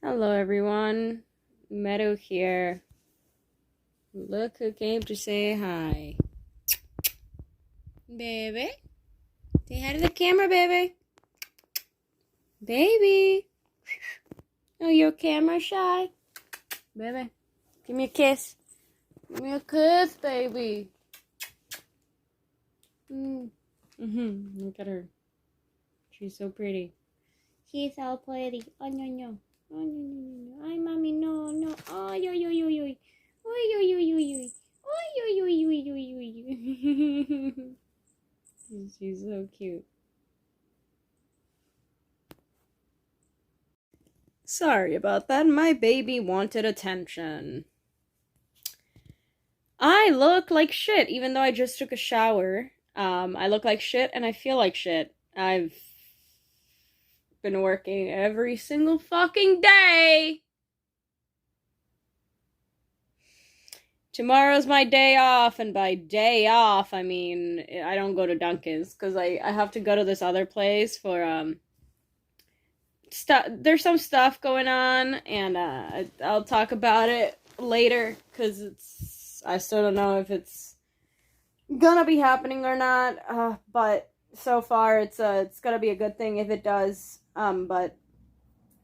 Hello everyone, Meadow here. Look who came to say hi. Baby, say hi to the camera, baby. Baby. Oh, you're camera shy? Baby, give me a kiss. Give me a kiss, baby. Look at her. She's so pretty. She's so pretty. Oh, no, no. Oh, no, no, no, no. Ay, mommy, no, no. Oh, yo, yo, yo, yo. Oh, yo, yo, yo, yo. Oh, yo, yo, yo, yo, yo, yo. She's so cute. Sorry about that. My baby wanted attention. I look like shit, even though I just took a shower. I look like shit and I feel like shit. I've been working every single fucking day. Tomorrow's my day off, and by day off, I mean I don't go to Dunkin's because I have to go to this other place for there's some stuff going on, and I'll talk about it later because I still don't know if it's gonna be happening or not. But so far it's gonna be a good thing if it does. But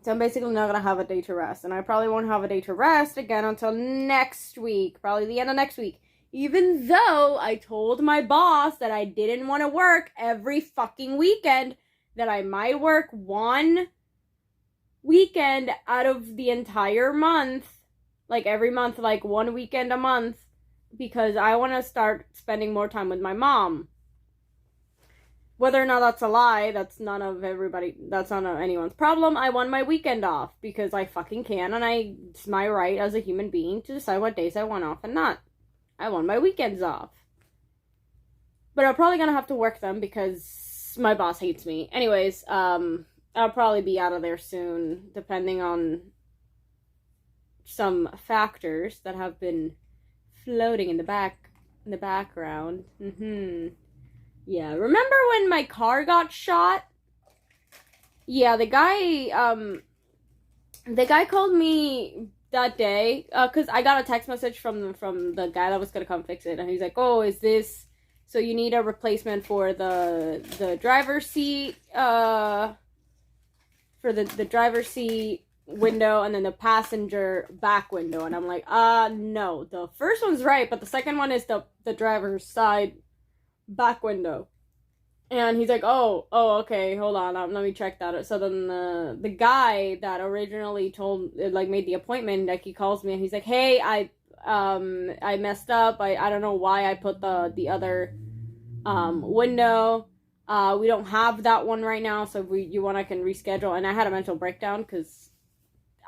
so I'm basically not gonna have a day to rest, and I probably won't have a day to rest again until next week, probably the end of next week. Even though I told my boss that I didn't want to work every fucking weekend, that I might work one weekend out of the entire month, like every month, like one weekend a month, because I want to start spending more time with my mom. Whether or not that's a lie, that's none of anyone's problem. I want my weekend off because I fucking can, and it's my right as a human being to decide what days I want off and not. I want my weekends off. But I'm probably gonna have to work them because my boss hates me. Anyways, I'll probably be out of there soon, depending on some factors that have been floating in the background. Yeah, remember when my car got shot? Yeah, the guy called me that day, cause I got a text message from the guy that was gonna come fix it, and he's like, "Oh, is this so you need a replacement for the driver's seat, for the driver's seat window, and then the passenger back window?" And I'm like, no, the first one's right, but the second one is the driver's side back window. And he's like, oh, okay, hold on, let me check that. So then the guy that originally made the appointment, like, he calls me and he's like, hey, I messed up. I don't know why I put the other window. We don't have that one right now, so if you want, I can reschedule. And I had a mental breakdown because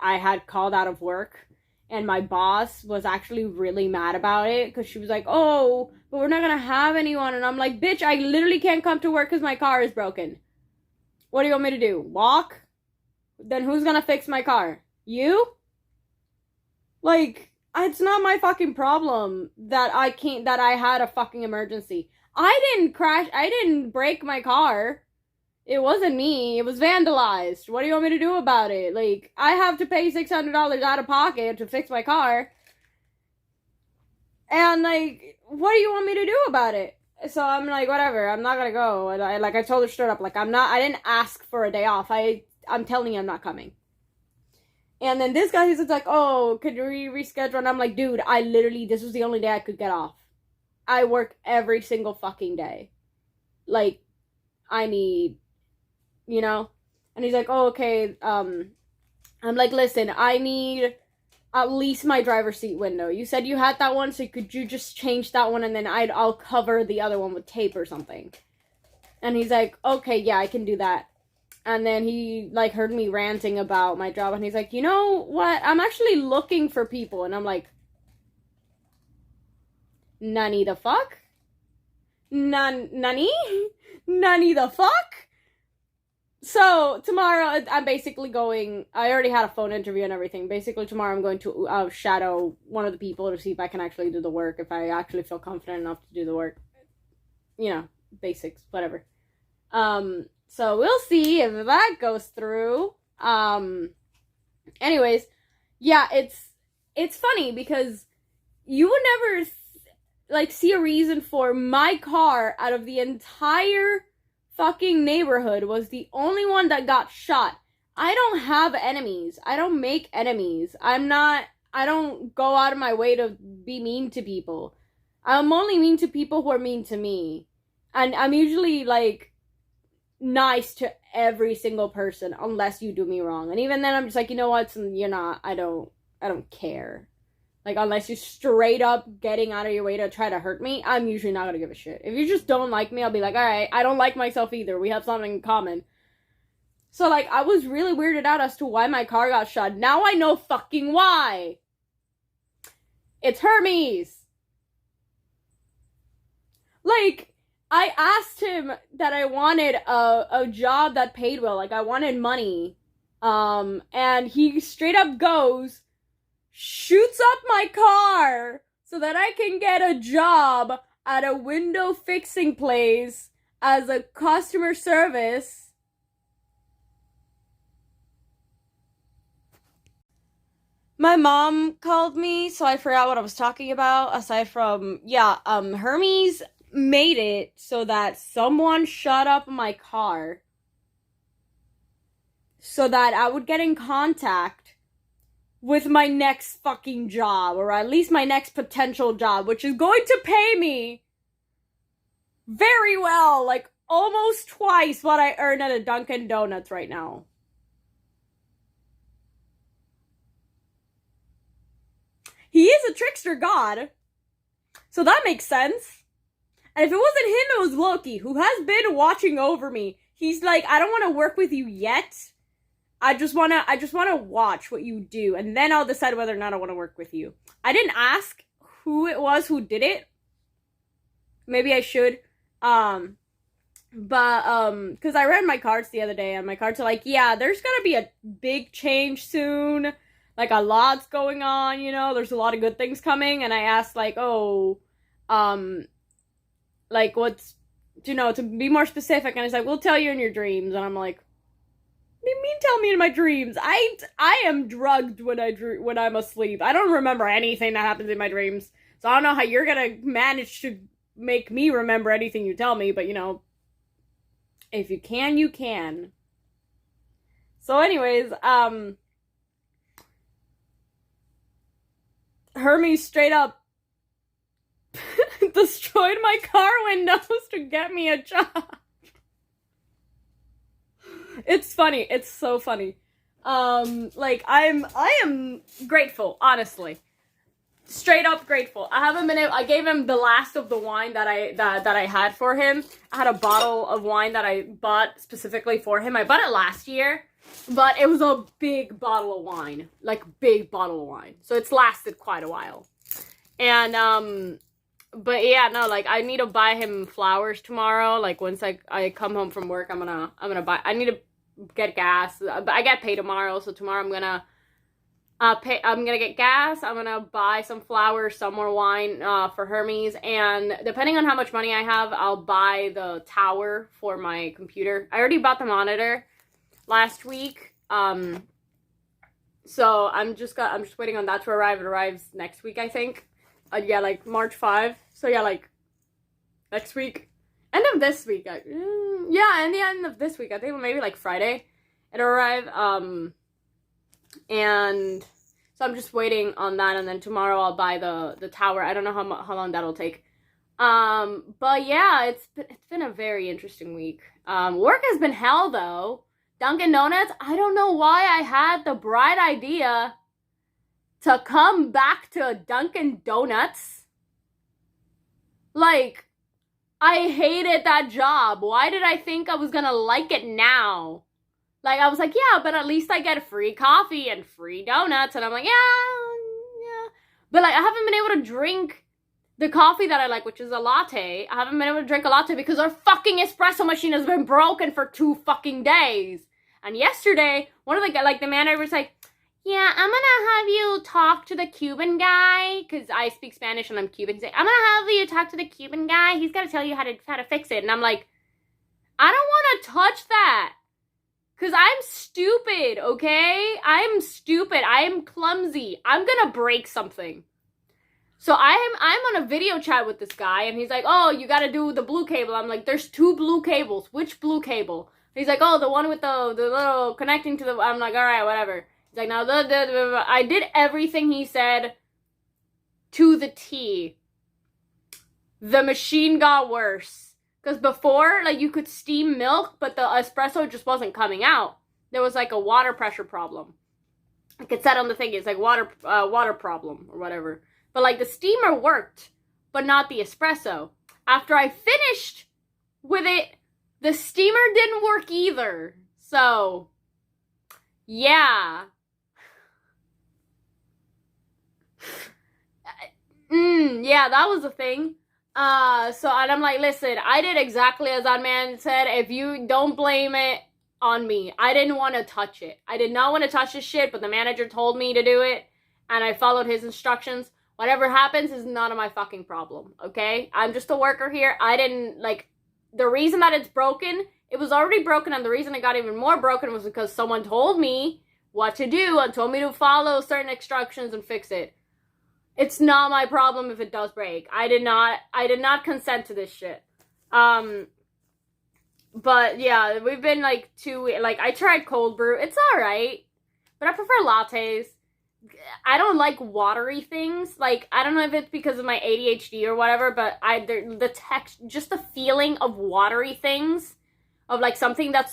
I had called out of work, and my boss was actually really mad about it because she was like, oh, but we're not gonna have anyone. And I'm like, bitch, I literally can't come to work because my car is broken. What do you want me to do? Walk? Then who's gonna fix my car? You? Like, it's not my fucking problem that I had a fucking emergency. I didn't crash. I didn't break my car. It wasn't me. It was vandalized. What do you want me to do about it? Like, I have to pay $600 out of pocket to fix my car. And, like, what do you want me to do about it? So I'm like, whatever. I'm not gonna go. I told her straight up, like, I didn't ask for a day off. I'm telling you I'm not coming. And then this guy, he's like, oh, could we reschedule? And I'm like, dude, this was the only day I could get off. I work every single fucking day. Like, I need, And he's like, oh, okay, I'm like, listen, I need at least my driver's seat window. You said you had that one, so could you just change that one, and then I'll cover the other one with tape or something. And he's like, okay, yeah, I can do that. And then he, like, heard me ranting about my job, and he's like, you know what, I'm actually looking for people. And I'm like, nani the fuck? Nani? Nani the fuck? So, tomorrow, I'm basically going, I already had a phone interview and everything. Basically, tomorrow I'm going to shadow one of the people to see if I can actually do the work, if I actually feel confident enough to do the work. Basics, whatever. So we'll see if that goes through. Anyways, yeah, it's funny because you would never like see a reason for my car out of the entire fucking neighborhood was the only one that got shot. I don't have enemies. I don't make enemies. I don't go out of my way to be mean to people. I'm only mean to people who are mean to me. And I'm usually like nice to every single person unless you do me wrong. And even then I'm just like, you know what? You're not. I don't care. Like, unless you're straight up getting out of your way to try to hurt me, I'm usually not gonna give a shit. If you just don't like me, I'll be like, alright, I don't like myself either. We have something in common. So, like, I was really weirded out as to why my car got shot. Now I know fucking why. It's Hermes. Like, I asked him that I wanted a job that paid well. Like, I wanted money. And he straight up goes, shoots up my car so that I can get a job at a window fixing place as a customer service. My mom called me, so I forgot what I was talking about. Aside from, Hermes made it so that someone shut up my car so that I would get in contact with my next fucking job, or at least my next potential job, which is going to pay me very well, like almost twice what I earn at a Dunkin' Donuts right now. He is a trickster god, so that makes sense. And if it wasn't him, it was Loki, who has been watching over me. He's like, I don't want to work with you yet. I just wanna watch what you do, and then I'll decide whether or not I want to work with you. I didn't ask who it was who did it. Maybe I should. Because I read my cards the other day, and my cards are like, yeah, there's gonna be a big change soon. Like, a lot's going on, you know, there's a lot of good things coming, and I asked, like, like, what's, you know, to be more specific, and it's like, we'll tell you in your dreams, and I'm like, what do you mean tell me in my dreams? I am drugged when I'm asleep. I don't remember anything that happens in my dreams. So I don't know how you're gonna manage to make me remember anything you tell me, but you know, if you can, you can. So anyways, Hermes straight up destroyed my car windows to get me a job. It's funny. It's so funny. Like, I am grateful, honestly. Straight up grateful. I gave him the last of the wine that I had for him. I had a bottle of wine that I bought specifically for him. I bought it last year, but it was a big bottle of wine. Like, big bottle of wine. So it's lasted quite a while. And, but yeah, no, like, I need to buy him flowers tomorrow. Like, once I come home from work, I'm gonna buy, I need to get gas. I get paid tomorrow, so tomorrow I'm gonna get gas. I'm gonna buy some flowers, some more wine, for Hermes, and depending on how much money I have, I'll buy the tower for my computer. I already bought the monitor last week, so I'm just waiting on that to arrive. It arrives next week, I think. Yeah, like March 5. So yeah, like next week. End of this week. Yeah, in the end of this week. I think maybe like Friday it'll arrive. And so I'm just waiting on that, and then tomorrow I'll buy the tower. I don't know how long that'll take. But yeah, it's been a very interesting week. Work has been hell though. Dunkin' Donuts, I don't know why I had the bright idea to come back to Dunkin' Donuts. Like, I hated that job. Why did I think I was gonna like it now? Like, I was like, yeah, but at least I get free coffee and free donuts. And I'm like, yeah. But, like, I haven't been able to drink the coffee that I like, which is a latte. I haven't been able to drink a latte because our fucking espresso machine has been broken for 2 fucking days. And yesterday, one of the manager was like, yeah, I'm gonna have you talk to the Cuban guy, because I speak Spanish and I'm Cuban. He's like, I'm gonna have you talk to the Cuban guy. He's gotta tell you how to fix it. And I'm like, I don't want to touch that. Because I'm stupid, okay? I'm stupid. I am clumsy. I'm gonna break something. So I'm on a video chat with this guy, and he's like, oh, you gotta do the blue cable. I'm like, there's 2 blue cables. Which blue cable? And he's like, oh, the one with the little connecting to the... I'm like, all right, whatever. He's like, now, I did everything he said to the T. The machine got worse. Because before, like, you could steam milk, but the espresso just wasn't coming out. There was, like, a water pressure problem. Like it said on the thing, it's like water problem or whatever. But, like, the steamer worked, but not the espresso. After I finished with it, the steamer didn't work either. So, yeah. Yeah, that was the thing. So, and I'm like, listen, I did exactly as that man said. If you don't blame it on me, I didn't want to touch it. I did not want to touch this shit, but the manager told me to do it, and I followed his instructions. Whatever happens is none of my fucking problem, okay? I'm just a worker here. I didn't, like, the reason that it's broken, it was already broken, and the reason it got even more broken was because someone told me what to do and told me to follow certain instructions and fix it. It's not my problem if it does break. I did not consent to this shit. But yeah, we've been like I tried cold brew. It's alright, but I prefer lattes. I don't like watery things. Like, I don't know if it's because of my ADHD or whatever, but the text, just the feeling of watery things, of like something that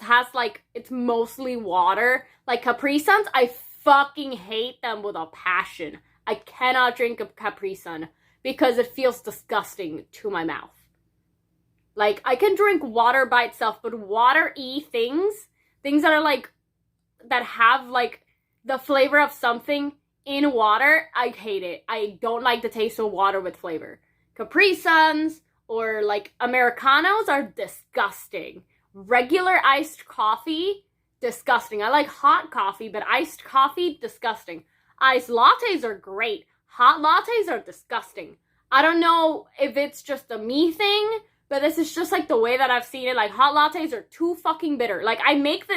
has like, it's mostly water, like Capri Suns, I fucking hate them with a passion. I cannot drink a Capri Sun because it feels disgusting to my mouth. Like, I can drink water by itself, but water-y things that are like, that have like the flavor of something in water, I hate it. I don't like the taste of water with flavor. Capri Suns or like Americanos are disgusting. Regular iced coffee, disgusting. I like hot coffee, but iced coffee, disgusting. Iced lattes are great. Hot lattes are disgusting. I don't know if it's just a me thing, but this is just like the way that I've seen it. Like, hot lattes are too fucking bitter. Like, I make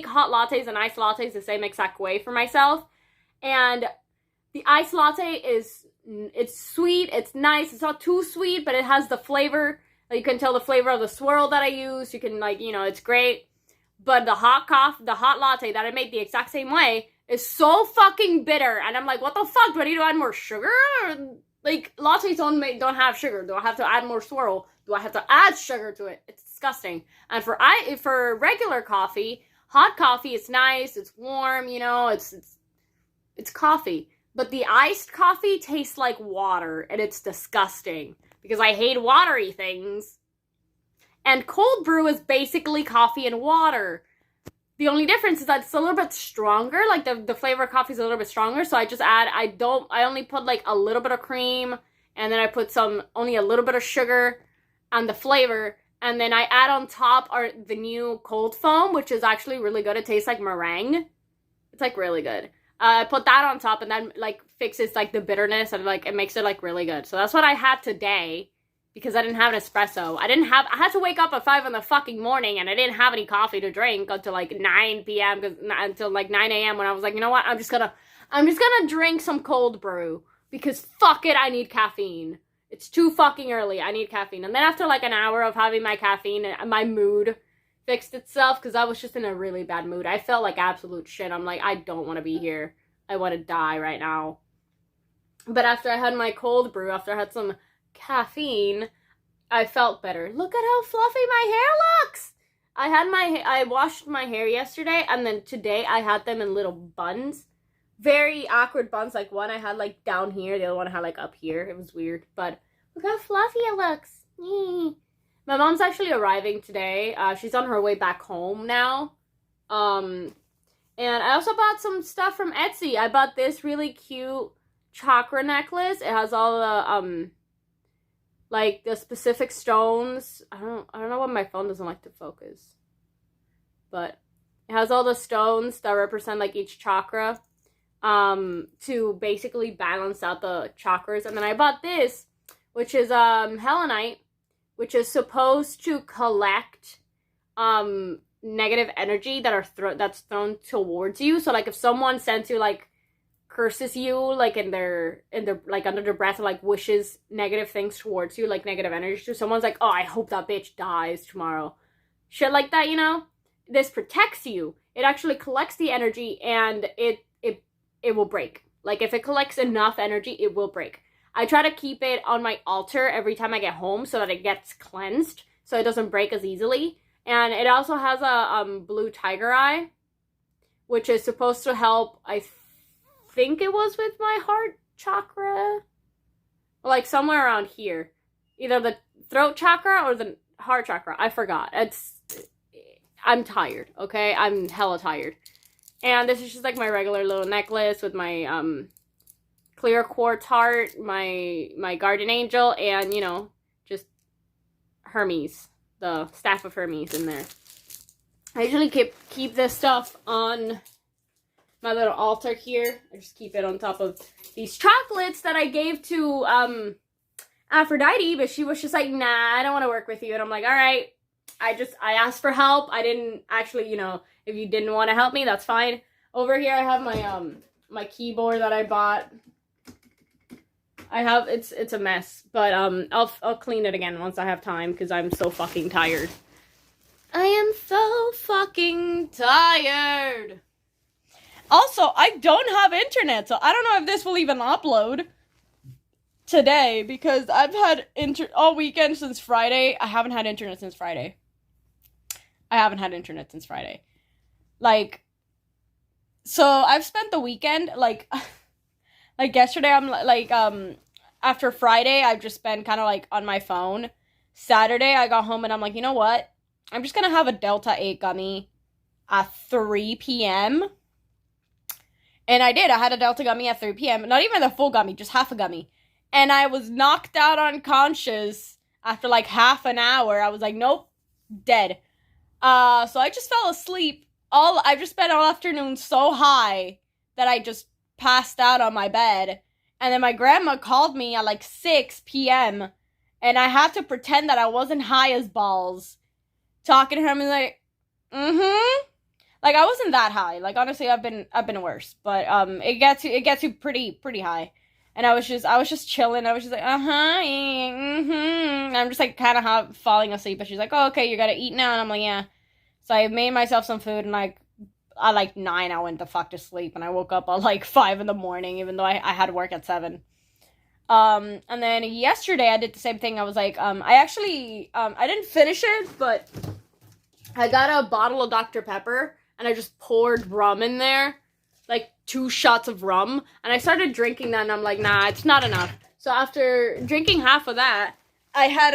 hot lattes and iced lattes the same exact way for myself. And the iced latte it's sweet, it's nice, it's not too sweet, but it has the flavor. Like, you can tell the flavor of the swirl that I use. You can, like, you know, it's great. But the hot latte that I make the exact same way is so fucking bitter. And I'm like, what the fuck? Do I need to add more sugar? Like, lattes don't have sugar. Do I have to add more swirl? Do I have to add sugar to it? It's disgusting. And for regular coffee, hot coffee, it's nice, it's warm, you know, it's coffee. But the iced coffee tastes like water, and it's disgusting. Because I hate watery things. And cold brew is basically coffee and water. The only difference is that it's a little bit stronger. Like, the flavor of coffee is a little bit stronger. So I just add, I only put like a little bit of cream. And then I put only a little bit of sugar and the flavor. And then I add on top the new cold foam, which is actually really good. It tastes like meringue. It's like really good. I put that on top, and then like fixes like the bitterness, and like it makes it like really good. So that's what I had today. Because I didn't have an espresso. I had to wake up at 5 in the fucking morning, and I didn't have any coffee to drink until like 9 p.m. until like 9 a.m. when I was like, you know what? I'm just gonna drink some cold brew because fuck it, I need caffeine. It's too fucking early. I need caffeine. And then after like an hour of having my caffeine, my mood fixed itself because I was just in a really bad mood. I felt like absolute shit. I'm like, I don't want to be here. I want to die right now. But after I had my cold brew, after I had some caffeine, I felt better. Look at how fluffy my hair looks. I washed my hair yesterday, and then today I had them in little buns. Very awkward buns. Like, one I had like down here, the other one I had like up here. It was weird, but look how fluffy it looks. My mom's actually arriving today. She's on her way back home now. And I also bought some stuff from Etsy. I bought this really cute chakra necklace. It has all the like the specific stones. I don't know why my phone doesn't like to focus. But it has all the stones that represent like each chakra to basically balance out the chakras. And then I bought this, which is helenite, which is supposed to collect negative energy that's thrown towards you. So like if someone sends you like curses you like in their like under their breath, or like wishes negative things towards you, like negative energy, so someone's like, oh, I hope that bitch dies tomorrow, shit like that, you know, this protects you. It actually collects the energy, and it will break. Like if it collects enough energy, it will break. I try to keep it on my altar every time I get home so that it gets cleansed, so it doesn't break as easily. And it also has a blue tiger eye, which is supposed to help, I think it was with my heart chakra, like somewhere around here, either the throat chakra or the heart chakra. I forgot. I'm tired, okay? I'm hella tired. And this is just like my regular little necklace with my clear quartz heart, my guardian angel, and, you know, just Hermes, the staff of Hermes in there. I usually keep this stuff on my little altar here. I just keep it on top of these chocolates that I gave to Aphrodite, but she was just like, nah, I don't want to work with you. And I'm like, all right. I asked for help. I didn't actually, you know, if you didn't want to help me, that's fine. Over here I have my my keyboard that I bought. It's a mess, but I'll clean it again once I have time, because I'm so fucking tired. I am so fucking tired. Also, I don't have internet, so I don't know if this will even upload today, because I've had all weekend since Friday. I haven't had internet since Friday. Like, so I've spent the weekend, like yesterday, I'm like, after Friday, I've just been kind of like on my phone. Saturday, I got home and I'm like, you know what? I'm just gonna have a Delta 8 gummy at 3 p.m. And I did. I had a Delta gummy at 3 p.m. Not even the full gummy, just half a gummy. And I was knocked out unconscious after like half an hour. I was like, nope, dead. So I just fell asleep. I just spent all afternoon so high that I just passed out on my bed. And then my grandma called me at like 6 p.m. And I had to pretend that I wasn't high as balls. Talking to her, and like, like I wasn't that high. Like honestly, I've been worse. But it gets you pretty high. And I was just chilling. I was just like, And I'm just like kind of falling asleep. But she's like, oh, okay, you gotta eat now. And I'm like, yeah. So I made myself some food, and like at like 9, I went the fuck to sleep, and I woke up at like 5 in the morning, even though I had to work at 7. And then yesterday I did the same thing. I was like, I didn't finish it, but I got a bottle of Dr. Pepper, and I just poured rum in there, like 2 shots of rum, and I started drinking that, and I'm like, nah, it's not enough. So after drinking half of that, I had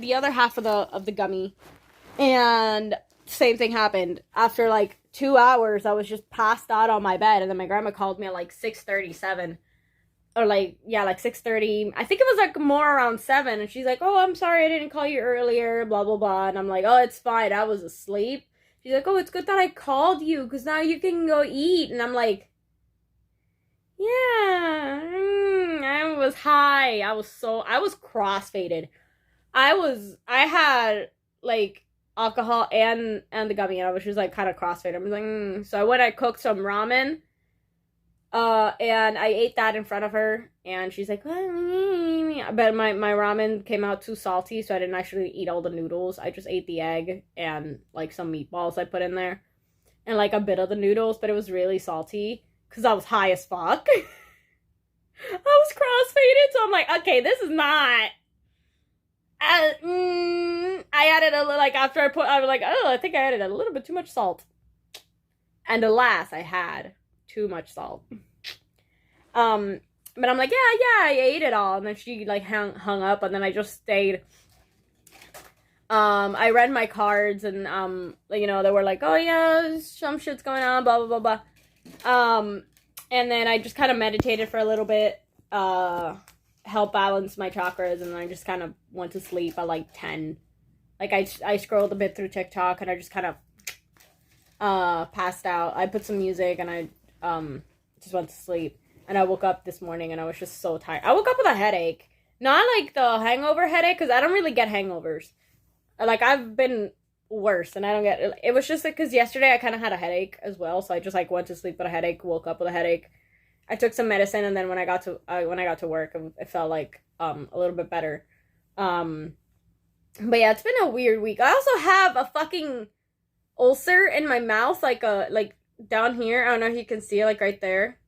the other half of the gummy, and same thing happened. After like 2 hours, I was just passed out on my bed, and then my grandma called me at like 6:37. Or like, yeah, like 6:30. I think it was like more around 7. And she's like, oh, I'm sorry I didn't call you earlier, blah, blah, blah. And I'm like, oh, it's fine. I was asleep. She's like, oh, it's good that I called you, because now you can go eat. And I'm like, yeah, I was high. I was crossfaded. I had like alcohol and the gummy, and I was just like kind of crossfaded. I was like, So I cooked some ramen. And I ate that in front of her, and she's like, but my ramen came out too salty, so I didn't actually eat all the noodles. I just ate the egg and like some meatballs I put in there, and like a bit of the noodles, but it was really salty because I was high as fuck. I was crossfaded, so I'm like, okay, this is not. I added a little, like after I was like, oh, I think I added a little bit too much salt, and alas, I had too much salt. But I'm like, yeah, I ate it all. And then she like hung up, and then I just stayed. I read my cards, and you know, they were like, oh yeah, some shit's going on, blah blah blah blah. And then I just kind of meditated for a little bit, help balance my chakras, and then I just kind of went to sleep at like 10. Like I scrolled a bit through TikTok, and I just kind of passed out. I put some music, and I just went to sleep, and I woke up this morning, and I was just so tired. I woke up with a headache, not like the hangover headache, because I don't really get hangovers. Like I've been worse, and I don't get it. It was just because yesterday I kind of had a headache as well, so I just like went to sleep with a headache, woke up with a headache. I took some medicine, and then when I got to work, it felt like a little bit better. But yeah, it's been a weird week. I also have a fucking ulcer in my mouth, like down here. I don't know if you can see it, like right there.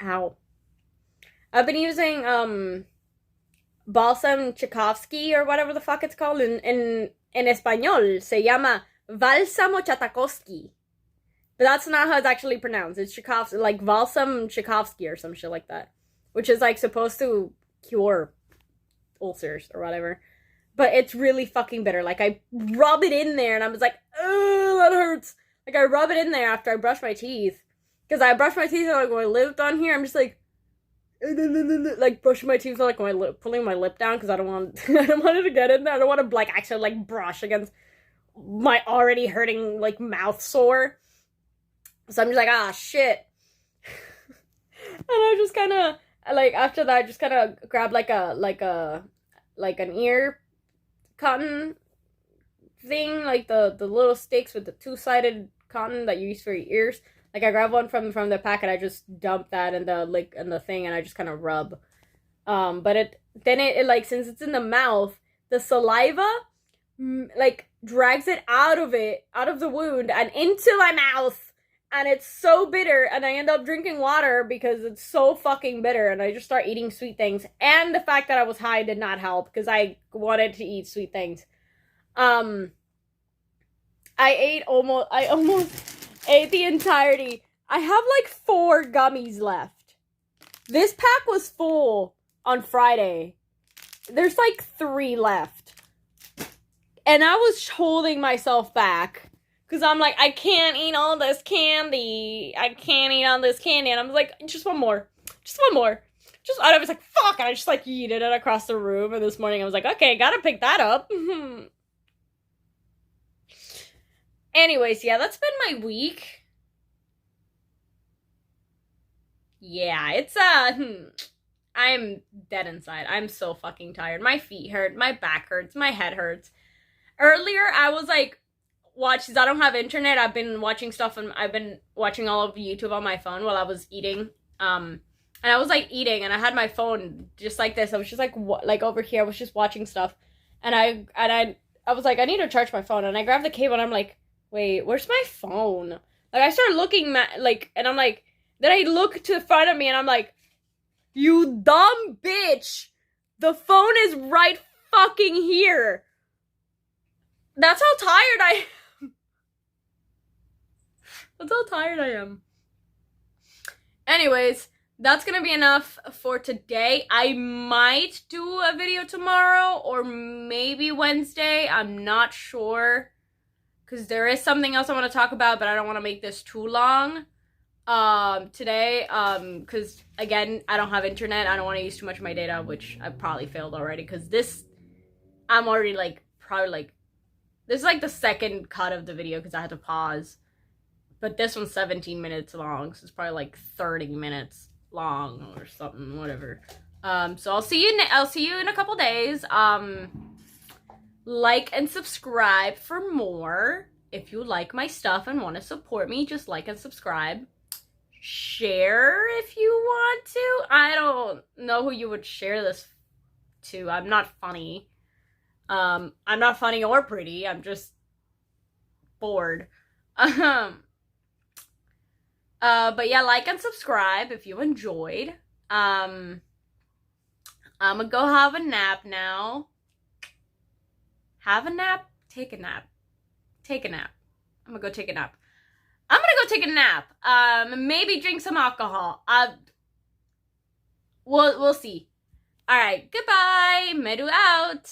Ow. I've been using balsam Tchaikovsky or whatever the fuck it's called in español. Se llama Bálsamo Tchaikovsky. But that's not how it's actually pronounced. It's Tchaikovsky, like balsam Tchaikovsky or some shit like that, which is like supposed to cure ulcers or whatever. But it's really fucking bitter. Like, I rub it in there and I was like, oh, that hurts. Like, I rub it in there after I brush my teeth. Because I brush my teeth and like when I lived on here, I'm just like brushing my teeth, like when pulling my lip down because I don't want it to get in there. I don't want to like actually like brush against my already hurting like mouth sore. So I'm just like, ah, shit. And I just kind of like after that, I just kind of grab like an ear cotton thing, like the little sticks with the two-sided cotton that you use for your ears. Like I grab one from the packet, I just dump that in the thing, and I just kind of rub. But it like, since it's in the mouth, the saliva like drags it out of the wound and into my mouth, and it's so bitter, and I end up drinking water because it's so fucking bitter, and I just start eating sweet things. And the fact that I was high did not help because I wanted to eat sweet things. I almost ate the entirety. I have like 4 gummies left. This pack was full on Friday. There's like 3 left. And I was holding myself back. Because I'm like, I can't eat all this candy. I can't eat all this candy. And I was like, just one more. Just one more. And I was like, fuck. And I just like yeeted it across the room. And this morning I was like, okay, gotta pick that up. Anyways, yeah, that's been my week. Yeah, it's, I'm dead inside. I'm so fucking tired. My feet hurt. My back hurts. My head hurts. Earlier, I was like, since I don't have internet, I've been watching stuff, and I've been watching all of YouTube on my phone while I was eating. And I was like eating, and I had my phone just like this. I was just like over here. I was just watching stuff, and I was like, I need to charge my phone, and I grabbed the cable, and I'm like, wait, where's my phone? Like, I started looking, and I'm like, then I look to the front of me, and I'm like, you dumb bitch! The phone is right fucking here! That's how tired I am. That's how tired I am. Anyways, that's gonna be enough for today. I might do a video tomorrow, or maybe Wednesday. I'm not sure. Because there is something else I want to talk about, but I don't want to make this too long today. Because, again, I don't have internet. I don't want to use too much of my data, which I probably failed already. Because I'm already, like, probably, like, this is, like, the second cut of the video because I had to pause. But this one's 17 minutes long, so it's probably, like, 30 minutes long or something, whatever. So I'll see you in a couple days. Like and subscribe for more. If you like my stuff and want to support me, just like and subscribe. Share if you want to. I don't know who you would share this to. I'm not funny. I'm not funny or pretty. I'm just bored. But yeah, like and subscribe if you enjoyed. I'm gonna go have a nap now. Have a nap? Take a nap. Take a nap. I'm gonna go take a nap. I'm gonna go take a nap. Maybe drink some alcohol. We'll see. Alright, goodbye. Meru out.